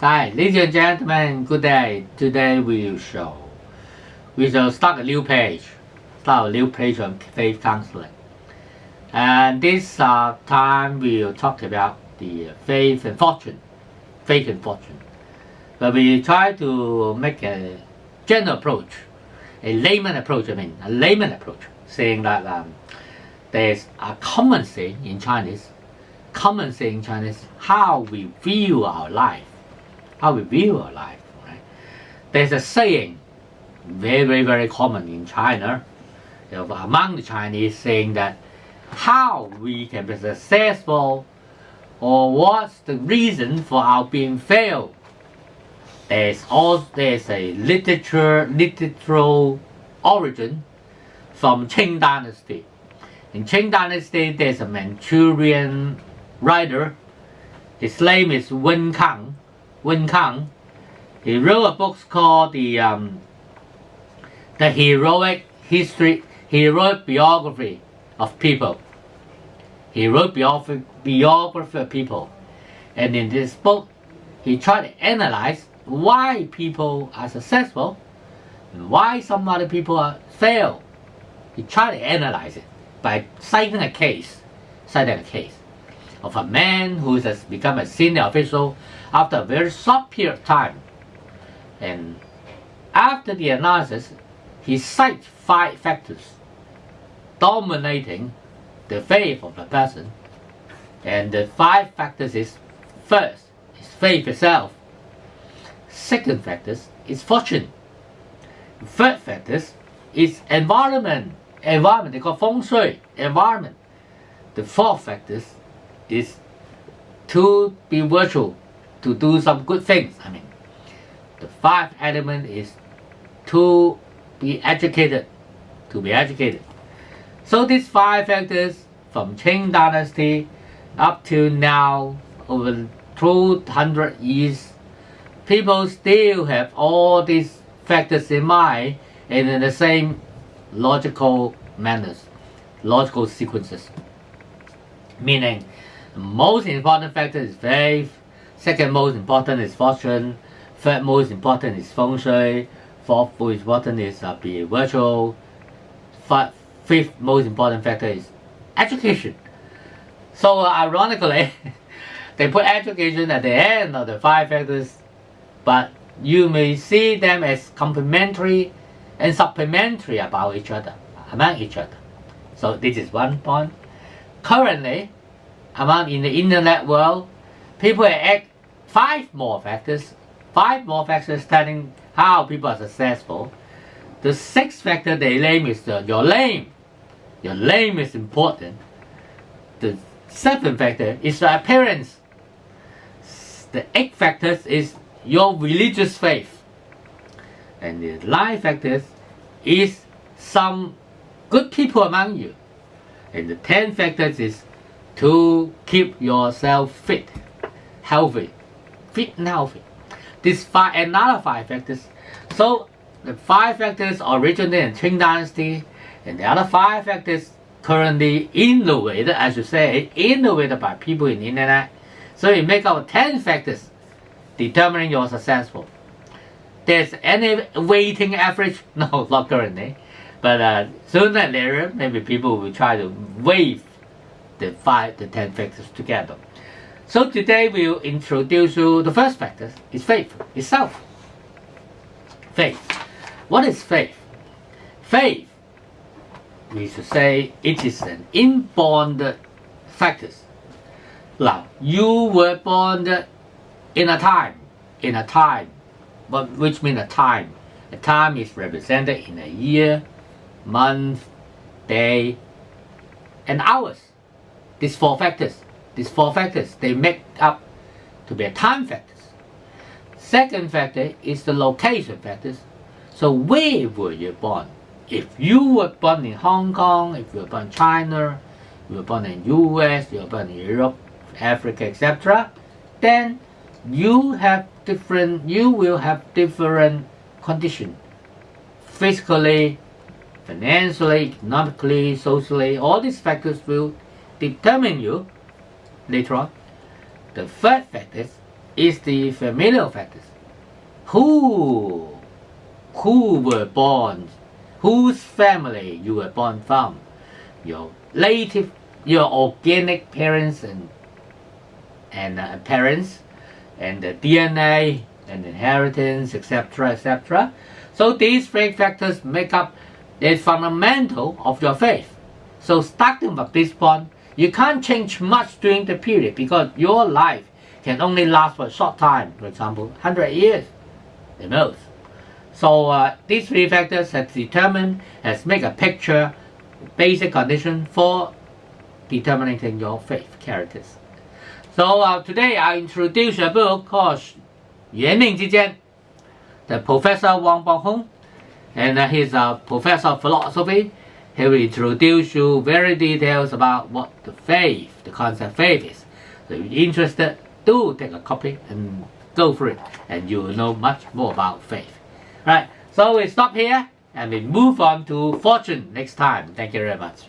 Hi, ladies and gentlemen, good day. Today we shall start a new page. On faith counseling. And this time we'll talk about the faith and fortune. Faith and fortune. But we try to make a general approach, a layman approach, saying that there's a common saying in Chinese, how we view our life. Right? There's a saying, very, very common in China, among the Chinese, saying that how we can be successful or what's the reason for our being failed. There's a literal origin from Qing Dynasty. In Qing Dynasty, there's a Manchurian writer. His name is Wen Kang. He wrote a book called the heroic biography of people. He wrote biography of people, and in this book, he tried to analyze why people are successful and why some other people fail. He tried to analyze it by citing a case of a man who has become a senior official after a very short period of time. And after the analysis, he cites 5 factors dominating the faith of the person. And the 5 factors is: first is faith itself, second factor is fortune, third factor is environment, they call feng shui, environment. The fourth factor is to be virtual, to do some good things. The 5th element is to be educated. So these 5 factors from Qing Dynasty up to now, over 200 years, people still have all these factors in mind and in the same logical manners, logical sequences. Meaning, the most important factor is faith, second most important is fortune, third most important is feng shui, fourth most important is be virtual, fifth most important factor is education. So ironically, they put education at the end of the 5 factors, but you may see them as complementary and supplementary among each other. So this is one point. Currently, in the internet world, people add 5 more factors telling how people are successful. The 6th factor they name is your name. Your name is important. The 7th factor is your appearance. The 8th factor is your religious faith. And the 9th factor is some good people among you. And the 10th factor is to keep yourself fit and healthy. These another 5 factors. So the 5 factors originated in Qing Dynasty, and the other 5 factors currently innovated by people in the internet. So you make up 10 factors determining you're successful. There's any weighting average? No, not currently. But sooner or later, maybe people will try to weigh the 10 factors together. So today we'll introduce you the first factor is faith itself. Faith. What is faith? Faith, we should say, it is an inborn factor. Now, you were born in a time, which means a time. A time is represented in a year, month, day, and hours. These four factors, they make up to be a time factors. Second factor is the location factors. So where were you born? If you were born in Hong Kong, if you were born in China, you were born in US, you were born in Europe, Africa, etc., then you will have different conditions. Physically, financially, economically, socially, all these factors will determine you later on. The third factor is the familial factors. Who were born, whose family you were born from, your native, your organic parents and parents, and the DNA and inheritance, etc., etc. So these three factors make up the fundamental of your faith. So starting from this point, you can't change much during the period because your life can only last for a short time, for example, 100 years, the most. So these three factors has determined, has made a picture, basic condition for determining your faith characters. So today I introduce a book called 缘命之間, the Professor Wang Bonghong, and he's a professor of philosophy. He will introduce you very details about what the faith, the concept of faith is. So if you're interested, do take a copy and go through it, and you will know much more about faith. Right, so we stop here and we move on to fortune next time. Thank you very much.